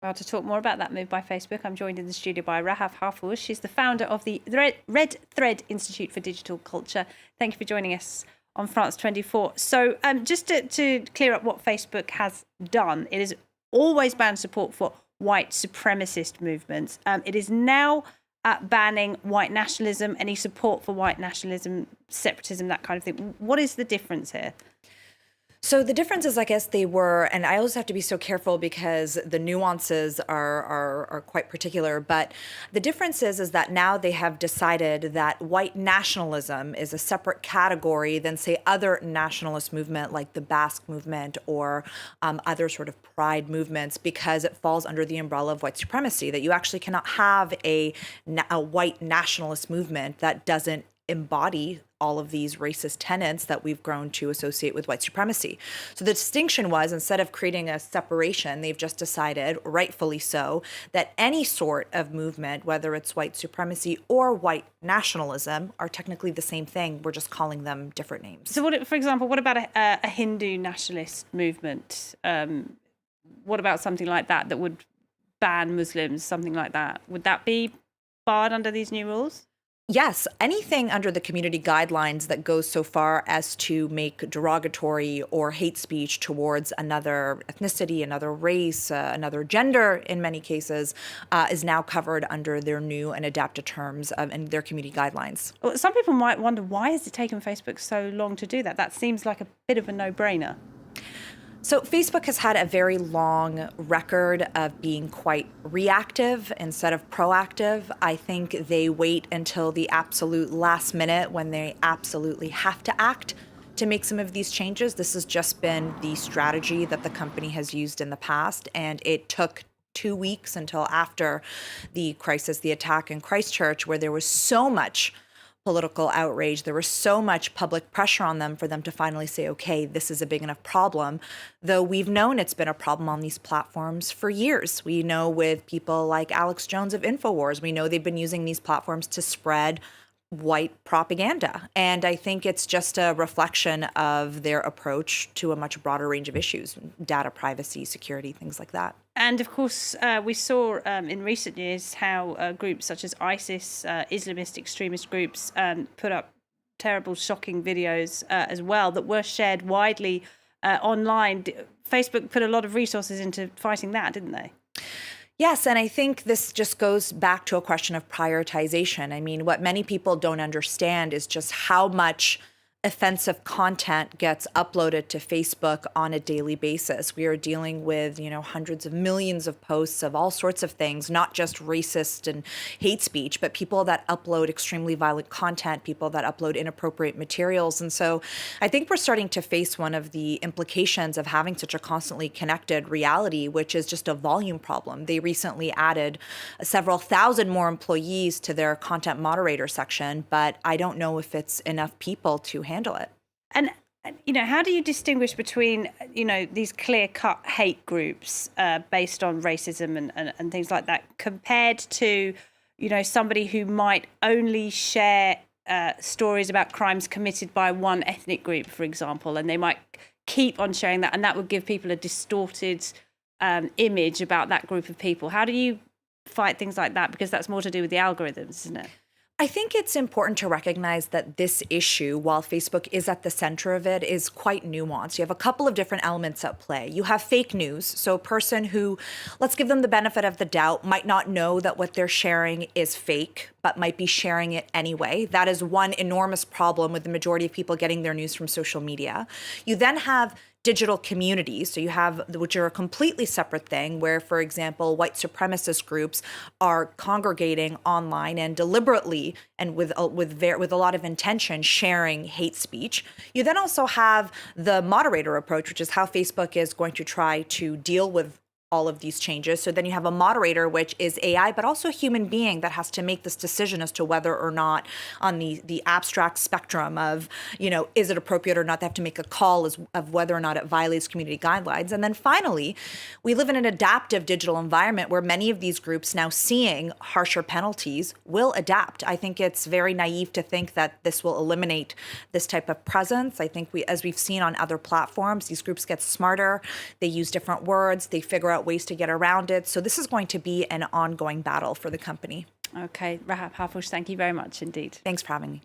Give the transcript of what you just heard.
Well, to talk more about that move by Facebook, I'm joined in the studio by Rahaf Hafuz. She's the founder of the Red Thread Institute for Digital Culture. Thank you for joining us on France 24. So just to clear up what Facebook has done, it has always banned support for white supremacist movements. It is now banning white nationalism, any support for white nationalism, separatism, that kind of thing. What is the difference here? So the difference is, I guess they were, and I always have to be so careful because the nuances are quite particular, but the difference is that now they have decided that white nationalism is a separate category than, say, other nationalist movement like the Basque movement or other sort of pride movements, because it falls under the umbrella of white supremacy, that you actually cannot have a white nationalist movement that doesn't embody all of these racist tenets that we've grown to associate with white supremacy. So the distinction was, instead of creating a separation, they've just decided, rightfully so, that any sort of movement, whether it's white supremacy or white nationalism, are technically the same thing. We're just calling them different names. So for example, what about a Hindu nationalist movement? What about something like that would ban Muslims, something like that? Would that be barred under these new rules? Yes, anything under the community guidelines that goes so far as to make derogatory or hate speech towards another ethnicity, another race, another gender in many cases, is now covered under their new and adapted terms and their community guidelines. Well, some people might wonder, why has it taken Facebook so long to do that? That seems like a bit of a no-brainer. So Facebook has had a very long record of being quite reactive instead of proactive. I think they wait until the absolute last minute when they absolutely have to act to make some of these changes. This has just been the strategy that the company has used in the past, and it took 2 weeks until after the crisis, the attack in Christchurch, where there was so much political outrage. There was so much public pressure on them for them to finally say, okay, this is a big enough problem, though we've known it's been a problem on these platforms for years. We know with people like Alex Jones of InfoWars, we know they've been using these platforms to spread white propaganda. And I think it's just a reflection of their approach to a much broader range of issues, data privacy, security, things like that. And of course, we saw in recent years how groups such as ISIS, Islamist extremist groups, put up terrible, shocking videos as well that were shared widely online. Facebook put a lot of resources into fighting that, didn't they? Yes, and I think this just goes back to a question of prioritization. I mean, what many people don't understand is just how much offensive content gets uploaded to Facebook on a daily basis. We are dealing with, hundreds of millions of posts of all sorts of things, not just racist and hate speech, but people that upload extremely violent content, people that upload inappropriate materials. And so I think we're starting to face one of the implications of having such a constantly connected reality, which is just a volume problem. They recently added several thousand more employees to their content moderator section, but I don't know if it's enough people to handle it. And how do you distinguish between these clear-cut hate groups based on racism and things like that, compared to somebody who might only share stories about crimes committed by one ethnic group, for example, and they might keep on sharing that, and that would give people a distorted image about that group of people? How do you fight things like that? Because that's more to do with the algorithms, isn't it? I think it's important to recognize that this issue, while Facebook is at the center of it, is quite nuanced. You have a couple of different elements at play. You have fake news. So a person who, let's give them the benefit of the doubt, might not know that what they're sharing is fake, but might be sharing it anyway. That is one enormous problem with the majority of people getting their news from social media. You then have digital communities, so you have, which are a completely separate thing, where, for example, white supremacist groups are congregating online and deliberately and with a lot of intention sharing hate speech. You then also have the moderator approach, which is how Facebook is going to try to deal with all of these changes. So then you have a moderator, which is AI, but also a human being that has to make this decision as to whether or not, on the abstract spectrum of, is it appropriate or not, they have to make a call of whether or not it violates community guidelines. And then finally, we live in an adaptive digital environment where many of these groups, now seeing harsher penalties, will adapt. I think it's very naive to think that this will eliminate this type of presence. I think as we've seen on other platforms, these groups get smarter, they use different words, they figure out out ways to get around it. So this is going to be an ongoing battle for the company. Okay, Rahab Hafush, thank you very much indeed. Thanks for having me.